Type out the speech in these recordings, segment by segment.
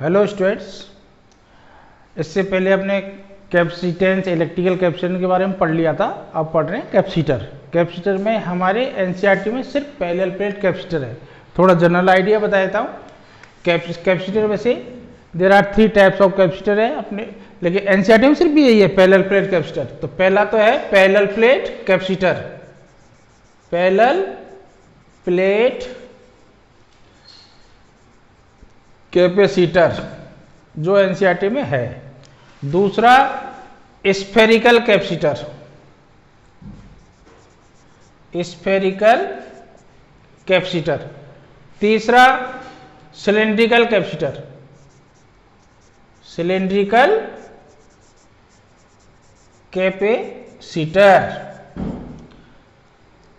Hello students, इससे पहले अपने कैपेसिटेंस इलेक्ट्रिकल कैपेसिटेंस के बारे में पढ़ लिया था। अब पढ़ रहे हैं कैपेसिटर। कैपेसिटर में हमारे एनसीईआरटी में सिर्फ पैरेलल प्लेट कैपेसिटर है। थोड़ा जनरल आइडिया बता देता हूँ। कैपेसिटर में से there are 3 types of capacitor है अपने, लेकिन एनसीईआरटी में सिर्फ यही है पैरेलल प्लेट कैपेसिटर। तो पहला तो है parallel plate capacitor, parallel plate capacitor जो एनसीईआरटी में है। दूसरा स्फेरिकल कैपेसिटर, स्फेरिकल कैपेसिटर। तीसरा सिलिंड्रिकल कैपेसिटर, सिलिंड्रिकल कैपेसिटर।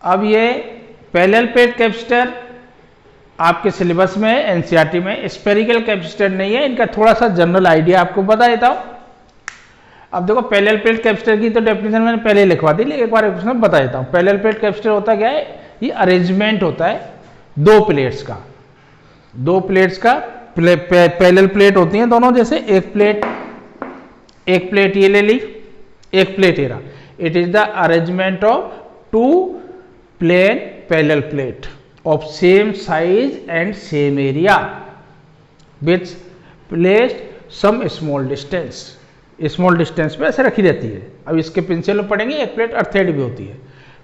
अब ये पैरेलल प्लेट कैपेसिटर आपके सिलेबस में एनसीईआरटी में, स्फेरिकल कैपेसिटर नहीं है। इनका थोड़ा सा जनरल आइडिया आपको बता देता हूं। अब देखो पैरेलल प्लेट कैपेसिटर की तो डेफिनेशन मैंने पहले ही लिखवा दी, लेकिन एक बार बता देता हूं। पैरेलल प्लेट कैपेसिटर होता क्या है? ये अरेंजमेंट होता है दो प्लेट्स का। दो प्लेट्स का पैरेलल प्लेट होती हैं दोनों, जैसे एक प्लेट ये ले ली, एक प्लेट ये रहा। It is the arrangement of 2 plane parallel plate of same size and same area which placed some small distance पे ऐसे रखी रहती है। अब इसके प्रिंसिपल में पढ़ेंगे, एक प्लेट अर्थेड भी होती है।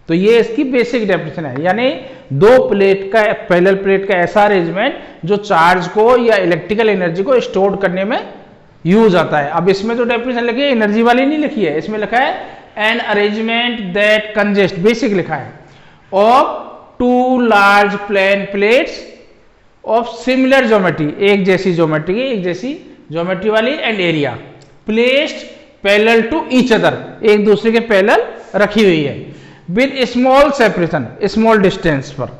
तो ये इसकी बेसिक डेफिनेशन है, यानी दो प्लेट का पैरेलल प्लेट का ऐसा अरेंजमेंट जो चार्ज को या इलेक्ट्रिकल एनर्जी को स्टोर करने में यूज आता है। अब इसमें जो डेफिनेशन लिखी है एनर्जी वाली नहीं लिखी है, इसमें लिखा है an arrangement that consist, basic लिखा है, of 2 large plane plates of similar geometry, एक जैसी ज्योमेट्री वाली, and area placed parallel to each other, एक दूसरे के पैरेलल रखी हुई है, with small separation, small distance पर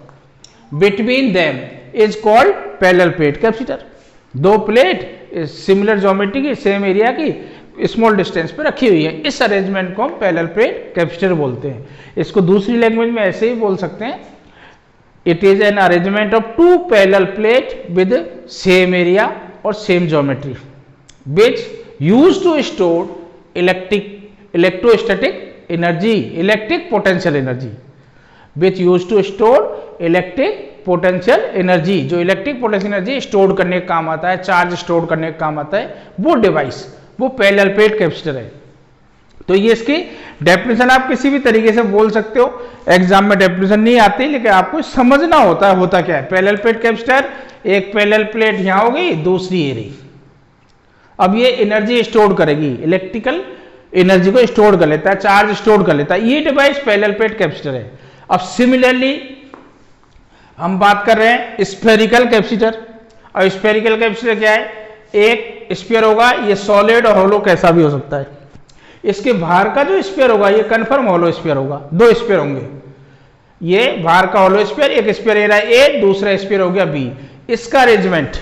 between them is called parallel plate capacitor. दो प्लेट सिमिलर ज्योमेट्री की, सेम एरिया की, स्मॉल डिस्टेंस पे रखी हुई है, इस अरेंजमेंट को हम पैरेलल प्लेट कैपेसिटर बोलते हैं। इसको दूसरी लैंग्वेज में ऐसे ही बोल सकते हैं, it is an arrangement of 2 parallel plate with same area or same geometry which used to store electrostatic energy, electric potential energy, which used to store electric potential energy, जो इलेक्ट्रिक पोटेंशियल एनर्जी स्टोर करने का काम आता है, charge store करने का काम आता है, वो डिवाइस, वो पैरेलल प्लेट कैपेसिटर है। तो ये इसकी डेफिनेशन आप किसी भी तरीके से बोल सकते हो। एग्जाम में डेफिनेशन नहीं आती, लेकिन आपको समझना होता है होता क्या है। पैरेलल प्लेट कैपेसिटर, एक पैरेलल प्लेट यहां हो गई, दूसरी ये रही। अब ये एनर्जी स्टोर करेगी, इलेक्ट्रिकल एनर्जी को स्टोर कर लेता है, चार्ज स्टोर कर लेता है, ये डिवाइस पैरेलल प्लेट कैपेसिटर है। अब सिमिलरली हम बात कर रहे हैं स्फेरिकल कैपेसिटर। और स्फेरिकल कैपेसिटर क्या है? एक स्फीयर होगा, ये सॉलिड और होलो कैसा भी हो सकता है। इसके बाहर का जो स्फीयर होगा ये कंफर्म होलो स्फीयर होगा, 2 स्फीयर होंगे। ये बाहर का होलो स्फीयर, एक स्फीयर ए रहा है ए, दूसरा स्फीयर हो गया बी। इसका अरेंजमेंट,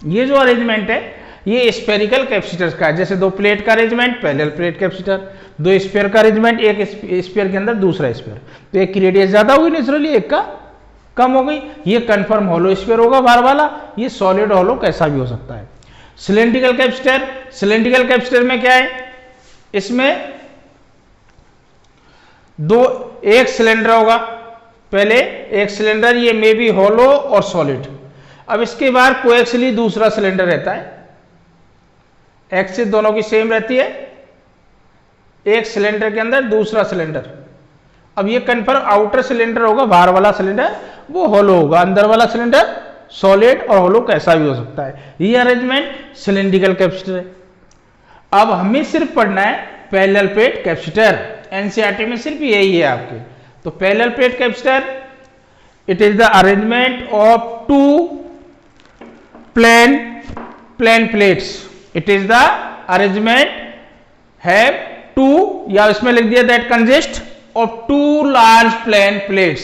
ये जो अरेंजमेंट है ये स्फेरिकल कैपेसिटर का है। जैसे 2 प्लेट का arrangement parallel plate capacitor, 2 sphere का अरेंजमेंट, एक स्फीयर के अंदर दूसरा स्फीयर, तो एक की रेडियस ज्यादा होगी नेचुरली, एक का कम हो गई। ये कंफर्म होलो स्फीयर होगा बाहर वाला, ये सॉलिड होलो कैसा भी हो सकता है। सिलिंड्रिकल कैपेसिटर, सिलिंड्रिकल कैपेसिटर में क्या है? इसमें एक सिलेंडर होगा, पहले एक सिलेंडर, ये मे बी होलो और सॉलिड। अब इसके बाहर कोएक्सियली दूसरा सिलेंडर रहता है, एक्सिस दोनों की सेम रहती है, एक सिलेंडर के अंदर दूसरा सिलेंडर। अब ये कंफर्म आउटर सिलेंडर होगा, बाहर वाला सिलेंडर वो होलो होगा, अंदर वाला सिलेंडर सॉलिड और होलो कैसा भी हो सकता है। ये अरेंजमेंट सिलिंड्रिकल कैपेसिटर है। अब हमें सिर्फ पढ़ना है पैरेलल प्लेट कैपेसिटर, एनसीईआरटी में सिर्फ यही है आपके। तो parallel plate capacitor, it is the arrangement of 2 plane plates, it is the arrangement have 2, या इसमें लिख दिया that consist of 2 large plane plates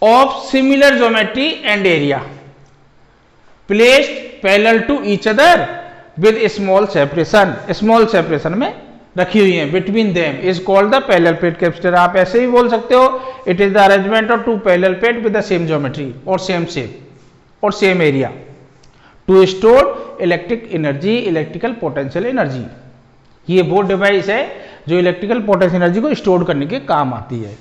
of similar geometry and area placed parallel to each other with small separation में रखी हुई है, between them is called the parallel plate capacitor. आप ऐसे ही बोल सकते हो, it is the arrangement of 2 parallel plate with the same geometry और सेम शेप और same area to store electric energy, electrical potential energy. ये वो डिवाइस है जो इलेक्ट्रिकल पोटेंशियल एनर्जी को स्टोर करने के काम आती है।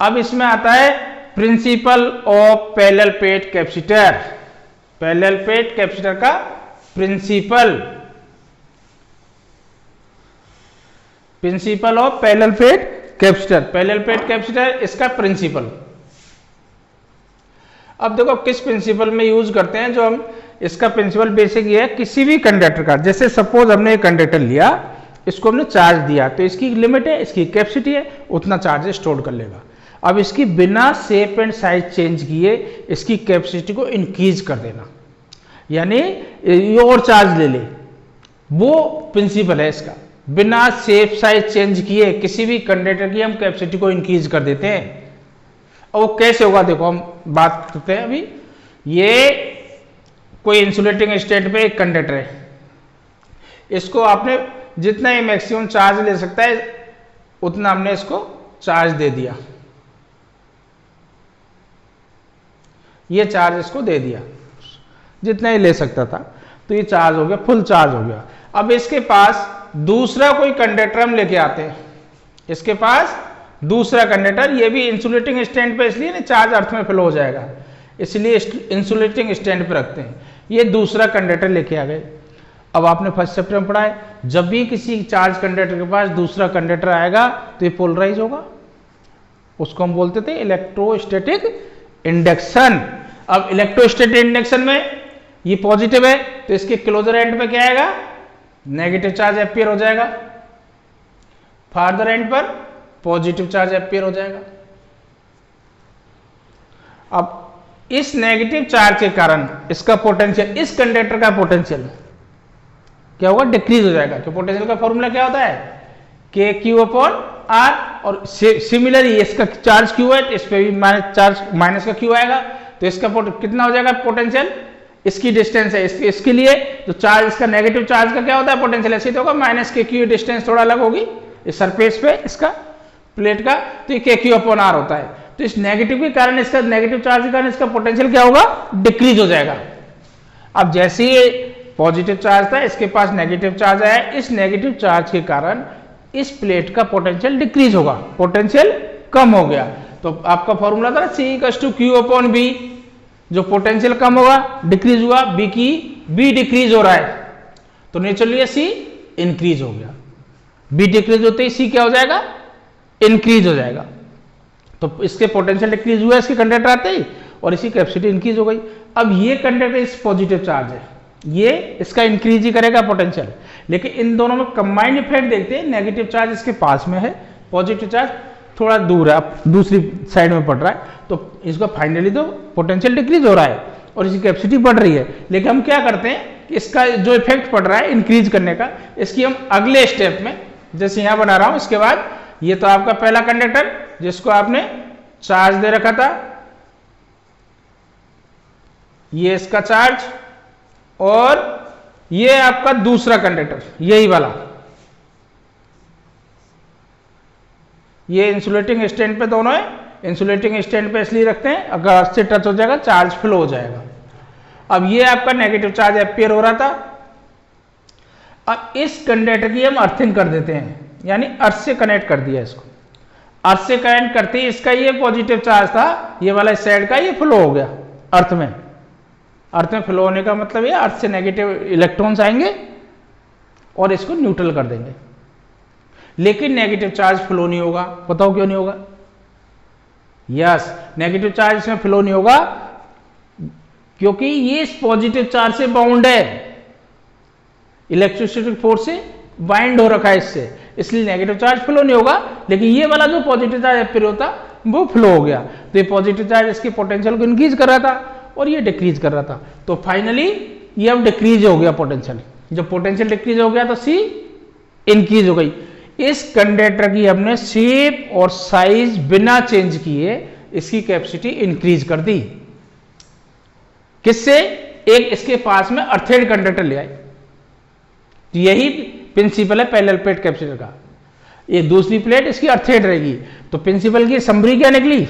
अब इसमें आता है principle of parallel plate capacitor. Parallel plate capacitor का principle of parallel plate capacitor, parallel plate capacitor इसका प्रिंसिपल। अब देखो किस प्रिंसिपल में यूज करते हैं, जो हम इसका प्रिंसिपल बेसिक ये है, किसी भी कंडक्टर का, जैसे सपोज हमने एक कंडक्टर लिया, इसको हमने चार्ज दिया, तो इसकी लिमिट है, इसकी कैपेसिटी है, उतना चार्ज स्टोर कर लेगा। अब इसकी बिना शेप एंड साइज चेंज किए इसकी कैपेसिटी को इंक्रीज कर देना, यानी ये और चार्ज ले ले, वो प्रिंसिपल है इसका। बिना शेप साइज चेंज किए किसी भी कंडक्टर की हम कैपेसिटी को इंक्रीज कर देते हैं। और वो कैसे होगा, देखो हम बात करते हैं अभी। ये कोई इंसुलेटिंग स्टेट पे एक कंडक्टर है, इसको आपने जितना ही मैक्सिमम चार्ज ले सकता है उतना हमने इसको चार्ज दे दिया, ये चार्ज इसको दे दिया जितना ही ले सकता था, तो ये चार्ज हो गया, फुल चार्ज हो गया। अब इसके पास दूसरा कोई कंडक्टर हम लेके आते हैं, इसके पास दूसरा कंडक्टर, ये भी इंसुलेटिंग स्टैंड पे, इसलिए ना चार्ज अर्थ में फ्लो हो जाएगा, इसलिए इंसुलेटिंग स्टैंड पे रखते हैं। ये दूसरा कंडक्टर लेके आ गए। अब आपने फर्स्ट चैप्टर में पढ़ा है, जब भी किसी चार्ज कंडक्टर के पास दूसरा कंडक्टर आएगा तो ये पोलराइज होगा, उसको हम बोलते थे इलेक्ट्रोस्टैटिक इंडक्शन। अब इलेक्ट्रोस्टैटिक इंडक्शन में ये पॉजिटिव है, तो इसके क्लोजर एंड पे क्या आएगा, नेगेटिव चार्ज अपीयर हो जाएगा, फार्दर एंड पर पॉजिटिव चार्ज अपीयर हो जाएगा। अब इस नेगेटिव चार्ज के कारण इसका पोटेंशियल, इस कंडक्टर का पोटेंशियल क्या होगा, डिक्रीज हो जाएगा। तो पोटेंशियल का फॉर्मूला क्या होता है, के क्यू अपॉन आर, और सिमिलरली इसका चार्ज क्यू है, इस पे भी माइनस का क्यू आएगा, तो इसका कितना हो जाएगा पोटेंशियल, इसकी डिस्टेंस है, इसके लिए जो चार्ज, इसका नेगेटिव चार्ज का क्या होता है पोटेंशियल, ऐसे तो होगा माइनस के क्यू, डिस्टेंस थोड़ा अलग होगी इस सरफेस पे इसका प्लेट का, तो ये के क्यू अपॉन आर होता है। तो इस नेगेटिव के कारण, इसका नेगेटिव चार्ज के कारण इसका पोटेंशियल क्या होगा, डिक्रीज हो जाएगा। अब जैसे ही पॉजिटिव चार्ज था, इसके पास नेगेटिव चार्ज आया, इस नेगेटिव चार्ज के कारण इस प्लेट का पोटेंशियल डिक्रीज होगा, पोटेंशियल कम हो गया। तो आपका फॉर्मूला था C = Q अपॉन B, जो पोटेंशियल कम होगा, डिक्रीज हुआ, B डिक्रीज हो रहा है, तो नेचुरली C इंक्रीज हो गया। B डिक्रीज होते ही C क्या हो जाएगा, इंक्रीज हो जाएगा। तो इसके पोटेंशियल डिक्रीज हुआ इसके कंडक्टर आते ही, और इसी कैपेसिटी इंक्रीज हो गई। अब ये कंडक्टर इस पॉजिटिव चार्ज है, ये इसका इंक्रीज ही करेगा पोटेंशियल, लेकिन इन दोनों में कंबाइंड इफेक्ट देखते हैं, नेगेटिव चार्ज इसके पास में है, पॉजिटिव चार्ज थोड़ा दूर है, दूसरी साइड में पड़ रहा है, तो इसका फाइनली तो पोटेंशियल डिक्रीज हो रहा है और इसकी कैपेसिटी बढ़ रही है। लेकिन हम क्या करते हैं, इसका जो इफेक्ट पड़ रहा है इंक्रीज करने का, इसकी हम अगले स्टेप में, जैसे यहां बना रहा हूं, इसके बाद ये तो आपका पहला कंडक्टर जिसको आपने चार्ज दे रखा था, ये इसका चार्ज, और ये आपका दूसरा कंडक्टर यही वाला, ये इंसुलेटिंग स्टैंड पे दोनों है, इंसुलेटिंग स्टैंड पे इसलिए रखते हैं, अगर अर्थ से टच हो जाएगा चार्ज फ्लो हो जाएगा। अब ये आपका नेगेटिव चार्ज अपीयर हो रहा था, अब इस कंडक्टर की हम अर्थिंग कर देते हैं, यानी अर्थ से कनेक्ट कर दिया इसको। अर्थ से कनेक्ट करते ही इसका ये पॉजिटिव चार्ज था, ये वाला इस साइड का, ये फ्लो हो गया अर्थ में। अर्थ में फ्लो होने का मतलब ये अर्थ से नेगेटिव इलेक्ट्रॉन्स आएंगे और इसको न्यूट्रल कर देंगे, लेकिन नेगेटिव चार्ज फ्लो नहीं होगा। बताओ क्यों नहीं होगा? यस, नेगेटिव चार्ज इसमें फ्लो नहीं होगा क्योंकि ये इस पॉजिटिव चार्ज से बाउंड है, इलेक्ट्रोस्टैटिक फोर्स से बाइंड हो रखा है इससे, इसलिए नेगेटिव चार्ज फ्लो नहीं होगा। लेकिन ये वाला जो पॉजिटिव चार्ज अपीयर होता वो फ्लो हो गया, तो ये पॉजिटिव चार्ज इसके पोटेंशियल को इंक्रीज कर रहा था और ये डिक्रीज कर रहा था, तो फाइनली ये अब डिक्रीज हो गया पोटेंशियल। जब पोटेंशियल डिक्रीज हो गया तो C इंक्रीज हो गई। इस कंडक्टर की हमने शेप और साइज बिना चेंज किए इसकी कैपेसिटी इंक्रीज कर दी। किससे? एक इसके पास में अर्थेड कंडक्टर ले आए, यही प्रिंसिपल है पैरेलल प्लेट कैपेसिटर का। ये दूसरी प्लेट इसकी अर्थेड रहेगी, तो प्रिंसिपल की समरी क्या निकली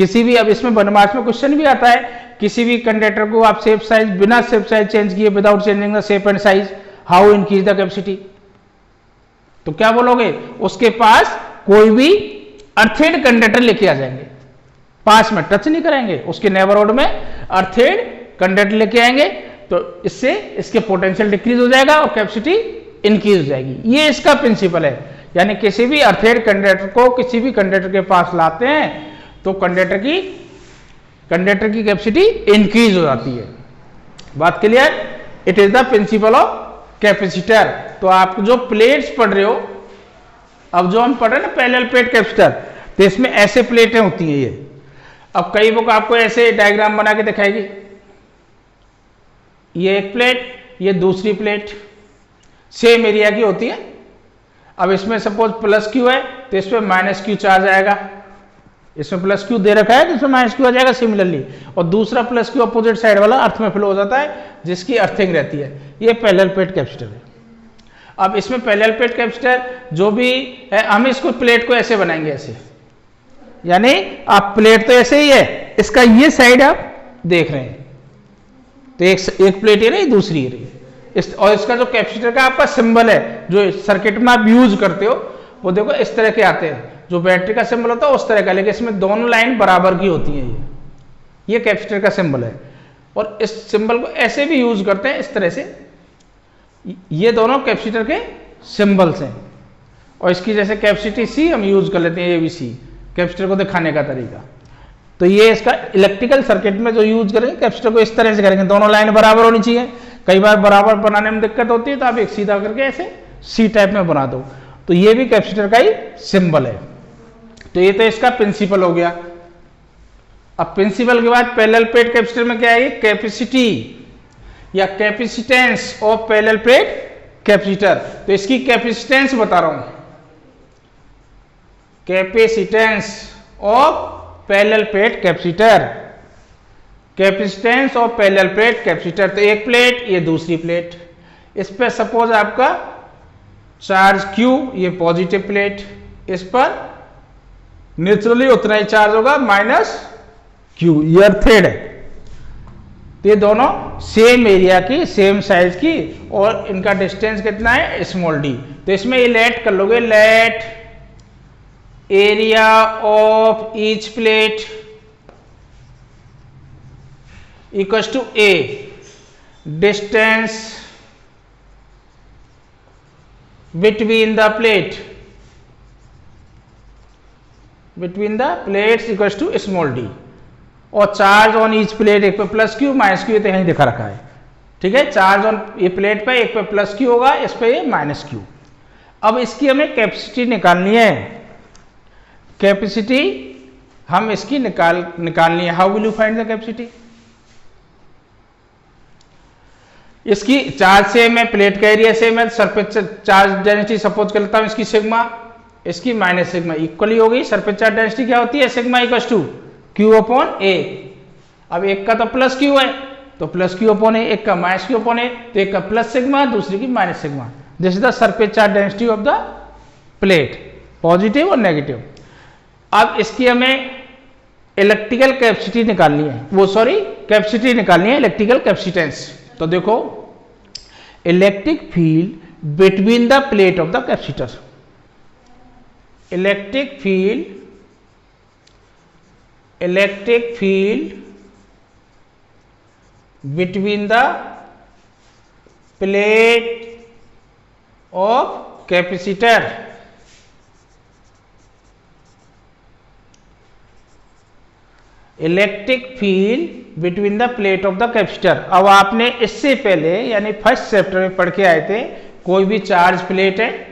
किसी भी, अब इसमें 1 मार्क्स में क्वेश्चन भी आता है, किसी भी कंडक्टर को आप शेप साइज बिना शेप साइज चेंज किए, without changing the shape and size, how increase the capacity, तो क्या बोलोगे? उसके पास कोई भी अर्थेड कंडक्टर लेके आ जाएंगे, पास में टच नहीं करेंगे, उसके नेबरहुड में अर्थेड कंडक्टर लेके आएंगे, तो इससे इसके पोटेंशियल डिक्रीज हो जाएगा और कैपेसिटी इंक्रीज हो जाएगी। ये इसका प्रिंसिपल है। यानी किसी भी अर्थेड कंडक्टर को किसी भी कंडक्टर के पास लाते हैं तो कंडक्टर की कैपेसिटी इंक्रीज हो जाती है। बात clear? It is the principle of capacitor. तो आप जो प्लेट्स पढ़ रहे हो, अब जो हम पढ़ रहे हैं ना पैरेलल प्लेट कैपेसिटर, तो इसमें ऐसे प्लेटें होती हैं ये। अब कई बुक आपको ऐसे डायग्राम बना के दिखाएगी, ये एक प्लेट, ये दूसरी प्लेट, सेम एरिया की होती है। अब इसमें सपोज प्लस क्यू है तो इसमें माइनस क्यू चार्ज आएगा, इसमें प्लस क्यू दे रखा है तो इसमें माइनस क्यू आ जाएगा सिमिलरली, और दूसरा प्लस क्यू अपोजिट साइड वाला अर्थ में फ्लो हो जाता है जिसकी अर्थिंग रहती है। ये पैरेलल प्लेट कैपेसिटर है। अब इसमें पैरेलल प्लेट कैपेसिटर जो भी है, हम इसको प्लेट को ऐसे बनाएंगे, ऐसे, यानी आप प्लेट तो ऐसे ही है, इसका ये साइड आप देख रहे हैं, तो एक प्लेट है ना, दूसरी है और इसका जो कैपेसिटर का आपका सिंबल है जो सर्किट में आप यूज करते हो, वो देखो इस तरह के आते हैं। जो बैटरी का सिंबल होता है उस तरह का, लेकिन इसमें दोनों लाइन बराबर की होती है। ये कैपेसिटर का सिंबल है, और इस सिंबल को ऐसे भी यूज करते हैं इस तरह से। ये दोनों कैपेसिटर के सिंबल्स हैं, और इसकी जैसे कैपेसिटी सी हम यूज कर लेते हैं, ABC कैपेसिटर को दिखाने का तरीका। तो ये इसका इलेक्ट्रिकल सर्किट में जो यूज करेंगे कैपेसिटर को इस तरह से करेंगे, दोनों लाइन बराबर होनी चाहिए। कई बार बराबर बनाने में दिक्कत होती है तो आप एक सीधा करके ऐसे सी टाइप में बना दो, तो ये भी कैपेसिटर का ही सिंबल है। तो ये तो इसका प्रिंसिपल हो गया। अब प्रिंसिपल के बाद पैरेलल प्लेट कैपेसिटर में क्या है? कैपेसिटी या capacitance of parallel plate capacitor. तो इसकी कैपेसिटेंस बता रहा हूं, capacitance of parallel plate capacitor, capacitance of parallel plate capacitor. तो एक प्लेट, ये दूसरी प्लेट, इस पर सपोज आपका चार्ज Q, ये पॉजिटिव प्लेट, इस पर नेचुरली उतना ही चार्ज होगा -Q, ये अर्थेड है। तो ये दोनों सेम एरिया की, सेम साइज की, और इनका डिस्टेंस कितना है? d। तो इसमें ये लेट कर लोगे, let area of each plate equals to A distance between the plates equals to d, और चार्ज ऑन ईच प्लेट, एक पे +Q -Q, तो यहीं दिखा रखा है, ठीक है। चार्ज ऑन ये प्लेट पे एक पे +Q होगा, इस पे ये -Q। अब इसकी हमें कैपेसिटी निकालनी है, कैपेसिटी हम इसकी निकालनी है। How will you find the capacity? इसकी चार्ज सेम है, प्लेट का एरिया सेम है, सरफेस चार्ज डेंसिटी सपोज कर लेता हूं इसकी सिग्मा, इसकी माइनस सिग्मा इक्वली होगी। सरफेस चार्ज डेंसिटी क्या होती है? Sigma equals to Q/A। अब एक का तो +Q है तो +Q/A, एक का -Q/A, तो एक का प्लस सिग्मा, दूसरी की minus sigma. This is the surface charge density of the plate, positive और नेगेटिव। अब इसकी हमें इलेक्ट्रिकल कैपेसिटी निकालनी है, कैपेसिटी निकालनी है, इलेक्ट्रिकल कैपेसिटेंस। तो देखो, electric field between the plate of the capacitor, electric field between the plate of capacitor, electric field between the plate of the capacitor. अब आपने इससे पहले यानी फर्स्ट चैप्टर में पढ़ के आए थे, कोई भी चार्ज प्लेट है,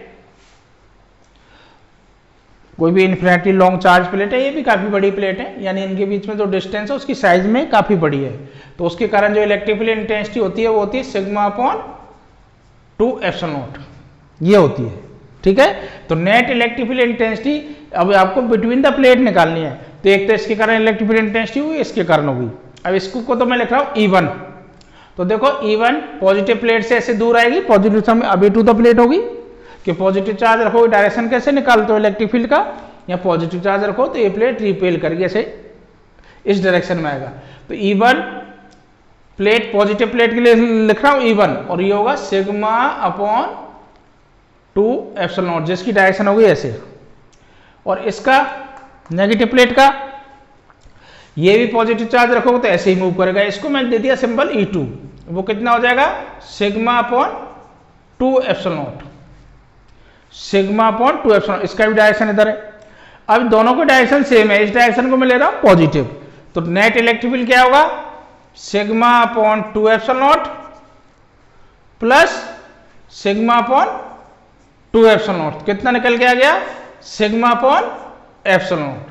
कोई भी इन्फिनिटी लॉन्ग चार्ज प्लेट है, ये भी काफी बड़ी प्लेट है, यानी इनके बीच में जो डिस्टेंस है उसकी साइज में काफी बड़ी है, तो उसके कारण जो इलेक्ट्रिक फील्ड इंटेंसिटी होती है वो होती है σ/2ε0, ये होती है, ठीक है। तो नेट इलेक्ट्रिक फील्ड इंटेंसिटी अब आपको बिटवीन द प्लेट निकालनी है, तो एक तो इसके कारण इलेक्ट्रिक फील्ड इंटेंसिटी हुई, इसके कारण होगी। अब इसको को तो मैं लिख रहा हूं E1, तो देखो E1 पॉजिटिव प्लेट से ऐसे दूर आएगी, पॉजिटिव समय अभी टू द प्लेट होगी कि पॉजिटिव चार्ज रखो, डायरेक्शन कैसे निकालते हो इलेक्ट्रिक फील्ड का, या पॉजिटिव चार्ज रखो तो ये प्लेट रिपेल करके ऐसे इस डायरेक्शन में आएगा। तो E1 प्लेट, पॉजिटिव प्लेट के लिए लिख रहा हूं E1, और ये होगा सिग्मा अपॉन 2 एप्सिलॉन नॉट, जिसकी डायरेक्शन होगी ऐसे। और इसका नेगेटिव प्लेट का ये भी पॉजिटिव चार्ज रखोगे तो ऐसे ही मूव करेगा। इसको मैं दे दिया सिंबल E2, वो कितना हो जाएगा sigma upon 2 epsilon not, sigma upon 2 epsilon. इसका भी डायरेक्शन इधर है। अब दोनों का डायरेक्शन सेम है, इस डायरेक्शन को मैं ले रहा हूं पॉजिटिव, तो नेट इलेक्ट्रिक फील्ड क्या होगा sigma upon 2 epsilon not plus sigma upon 2 epsilon not. कितना निकल के आ गया sigma upon epsilon not.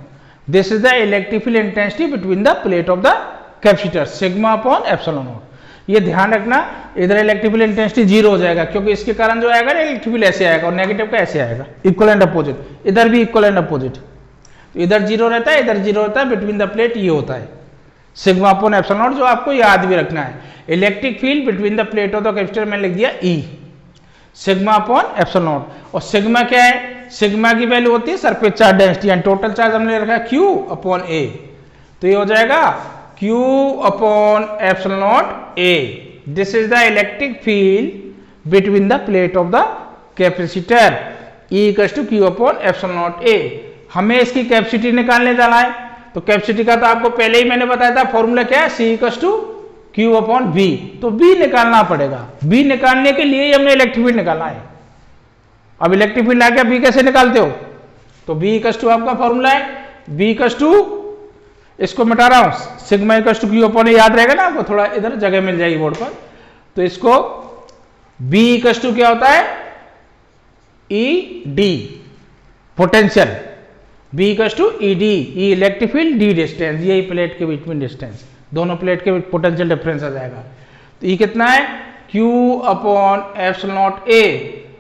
This is the electric field intensity between the plate of the capacitor, sigma upon epsilon not. ये ध्यान रखना, इधर इलेक्ट्रिक फील्ड इंटेंसिटी 0 हो जाएगा, क्योंकि इसके कारण जो आएगा ना इलेक्ट्रिक फील्ड ऐसे आएगा और नेगेटिव का ऐसे आएगा, इक्वल एंड अपोजिट। इधर भी इक्वल एंड अपोजिट, तो इधर 0 रहता है, इधर 0 रहता है, बिटवीन द प्लेट ये होता है सिग्मा अपॉन एप्सिलॉन नॉट, जो आपको याद भी रखना है। Electric field between the plate of the capacitor में लिख दिया E, sigma upon epsilon not. और सिग्मा क्या है, सिग्मा की वैल्यू होती है surface charge density, and total charge हमने रखा है Q अपॉन A, तो ये हो जाएगा Q upon epsilon naught A। This is the electric field between the plate of the capacitor, E equals to Q upon epsilon naught A। हमें इसकी capacity निकालने जाना है, तो कैपेसिटी का तो आपको पहले ही मैंने बताया था, फॉर्मूला क्या है C equals to Q upon V, तो B निकालना पड़ेगा। B निकालने के लिए हमने इलेक्ट्रिक फील्ड निकालना है। अब इलेक्ट्रिक फील्ड आ गया, B कैसे निकालते हो, तो B इक्वल्स टू आपका फॉर्मूला है B इक्वल्स टू, इसको मिटा रहा हूं, sigma equals to Q upon, याद रहेगा ना आपको, थोड़ा इधर जगह मिल जाएगी बोर्ड पर। तो इसको B इक्वल्स टू क्या होता है ED, potential, B equals to ED, E electric field, D distance, यही प्लेट के बीच में डिस्टेंस, दोनों प्लेट के पोटेंशियल डिफरेंस आ जाएगा। तो E कितना है Q upon epsilon naught A,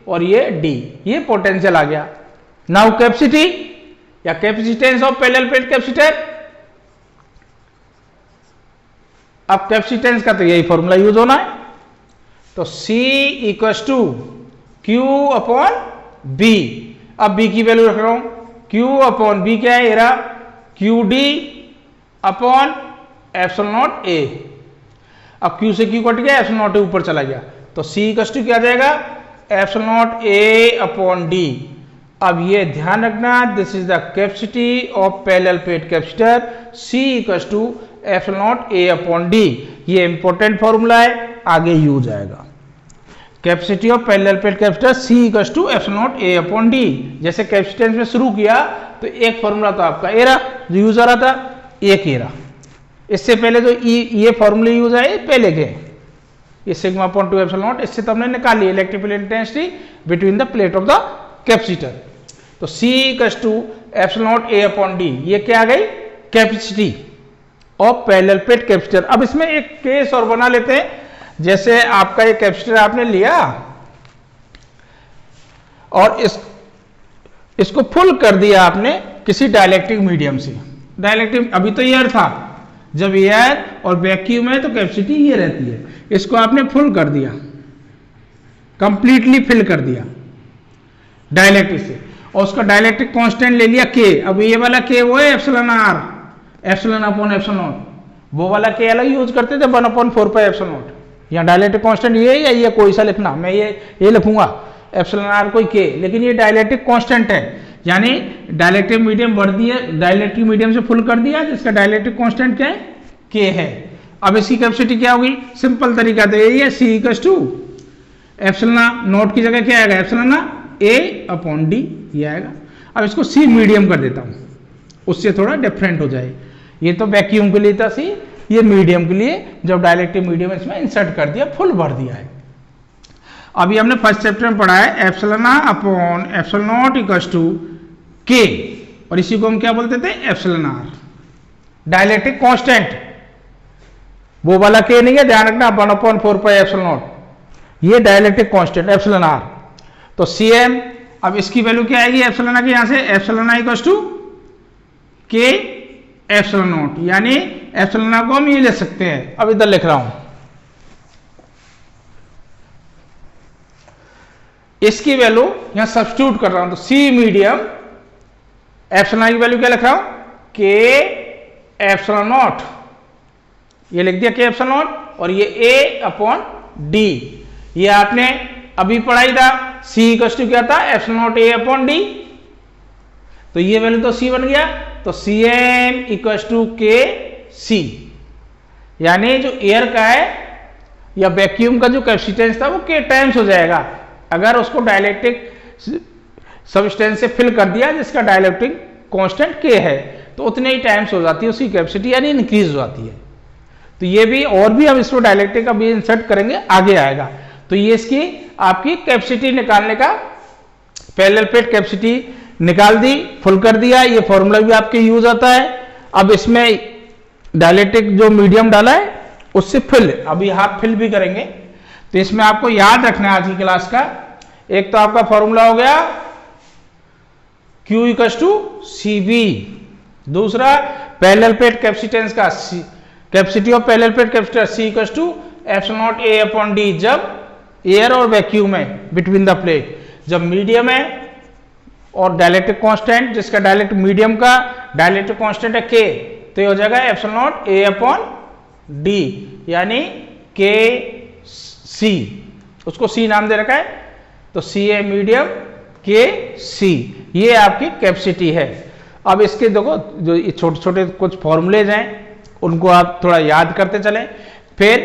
और ये D, ये पोटेंशियल आ गया। नाउ कैपेसिटी या capacitance of parallel plate capacitor. अब कैपेसिटेंस का तो यही फॉर्मूला यूज होना है, तो C equals to Q upon B। अब B की वैल्यू रख रहा हूं, Q अपॉन B क्या है, एरा QD upon epsilon naught A। अब Q से Q कट गया, एप्सिलॉन नॉट ऊपर चला गया, तो C इक्वल्स टू क्या आ जाएगा epsilon naught A upon D। अब ये ध्यान रखना, this is the capacity of parallel plate capacitor, C equals to epsilon naught A upon D। ये इंपॉर्टेंट फॉर्मूला है, आगे यूज आएगा। Capacity of parallel plate capacitor C equals to epsilon naught A upon D। जैसे capacitance में शुरू किया तो एक फॉर्मूला तो आपका एरा जो यूज आ रहा था, एक एरा, इससे पहले जो ये फॉर्मूले यूज आए पहले के, ये सिग्मा अपॉन 2 एप्सिलॉन नॉट, इससे तो हमने निकाल लिया electric field intensity between the plate of the capacitor. तो C equals to epsilon naught A upon D, ये क्या आ गई capacity of parallel plate capacitor. अब इसमें एक केस और बना लेते हैं, जैसे आपका ये कैपेसिटर आपने लिया और इसको फुल कर दिया आपने किसी डाइलेक्ट्रिक मीडियम से। डाइलेक्ट्रिक अभी तो एयर था, जब एयर और वैक्यूम है तो कैपेसिटी ये रहती है, इसको आपने फुल कर दिया, कंप्लीटली फिल कर दिया डाइलेक्ट्रिक से, और उसका डाइलेक्ट्रिक कांस्टेंट ले लिया K। अब ये वाला K वो है epsilon R, epsilon upon epsilon not, वो वाला K अलग यूज करते थे 1/4 पाई एप्सिलॉन नॉट। यहाँ डाइलेक्ट्रिक कांस्टेंट ये है या ये कोई सा लिखना, मैं ये लिखूंगा एप्सिलॉन R कोई K, लेकिन ये डाइलेक्ट्रिक कांस्टेंट है, यानी डाइलेक्ट्रिक मीडियम बढ़ दिया, डाइलेक्ट्रिक मीडियम से फुल कर दिया, जिसका डाइलेक्ट्रिक कांस्टेंट क्या है K है। अब इसकी कैपेसिटी क्या होगी, सिंपल तरीका तो यही है, C equals to epsilon naught की जगह क्या आएगा एप्सिलॉन A अपॉन D, ये आएगा। अब इसको C मीडियम कर देता हूं, उससे थोड़ा डिफरेंट हो जाए। ये तो वैक्यूम के लिए था C, ये मीडियम के लिए, जब डाइलेक्ट्रिक मीडियम इसमें इंसर्ट कर दिया, फुल भर दिया है। अभी हमने फर्स्ट चैप्टर में पढ़ा है epsilon upon epsilon naught equals to K, और इसी को हम क्या बोलते थे एप्सिलॉन R, डाइलेक्ट्रिक कांस्टेंट। वो वाला K नहीं है, ध्यान रखना, 1/4 पाई एप्सिलॉन नॉट, ये डाइलेक्ट्रिक कांस्टेंट एप्सिलॉन R। तो Cm, अब इसकी वैल्यू क्या आएगी एप्सिलॉन की, यहां से epsilon equals to K epsilon naught, यानी एप्सिलॉन को हम ये ले सकते हैं। अब इधर लिख रहा हूं, इसकी वैल्यू यहां सब्स्टिट्यूट कर रहा हूं, तो C मीडियम एप्सिलॉन की वैल्यू क्या लिख रहा हूं K एप्सिलॉन नॉट, ये लिख दिया के एप्सिलॉन नॉट, और ये ए अपॉन डी, ये आपने अभी पढ़ाई था। सी इक्वल टू क्या था, epsilon not a upon D, तो ये वैल्यू तो सी बन गया, तो सी एम इक्वल टू के सी, यानी जो एयर का है या वैक्यूम का जो कैपेसिटेंस था वो के टाइम्स हो जाएगा अगर उसको डाइलेक्ट्रिक सब्सटेंस से फिल कर दिया जिसका डाइलेक्ट्रिक कांस्टेंट के है, तो उतने ही टाइम्स हो जाती है उसकी कैपेसिटी, यानी इंक्रीज हो जाती है। तो ये भी, और भी हम इसको डाइलेक्ट्रिक का भी इंसर्ट करेंगे, आगे आएगा। तो ये इसकी आपकी कैपेसिटी निकालने का, पैरेलल प्लेट कैपेसिटी निकाल दी, फुल कर दिया, ये फॉर्मूला भी आपके यूज आता है। अब इसमें डाइलेक्ट्रिक जो मीडियम डाला है उससे फिल, अभी हाफ फिल भी करेंगे। तो इसमें आपको याद रखना है आज की क्लास का, एक तो आपका फॉर्मूला हो गया Q equal to C B, दूसरा पैरेलल प्लेट कैपेसिटेंस का capacity of parallel plate capacitor C equal to epsilon naught A upon D, जब एयर और वैक्यूम है बिटवीन द प्लेट, जब मीडियम है और डाइलेक्ट्रिक कांस्टेंट, जिसका डाइलेक्ट्रिक मीडियम का डाइलेक्ट्रिक कांस्टेंट है K, तो ये हो जाएगा epsilon naught A upon D, यानी के सी, उसको C नाम दे रखा है, तो सी है मीडियम, के सी, ये आपकी कैपेसिटी है। अब इसके देखो जो छोटे छोटे कुछ फॉर्मूलेज हैं उनको आप थोड़ा याद करते चलें, फिर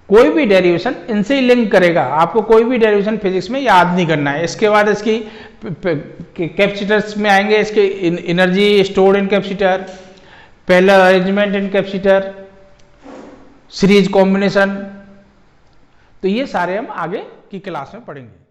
कोई भी डेरिवेशन इनसे ही लिंक करेगा, आपको कोई भी डेरिवेशन फिजिक्स में याद नहीं करना है। इसके बाद इसकी कैपेसिटर्स में आएंगे, इसके energy stored in capacitor, parallel arrangement in capacitor, series combination, तो ये सारे हम आगे की क्लास में पढ़ेंगे।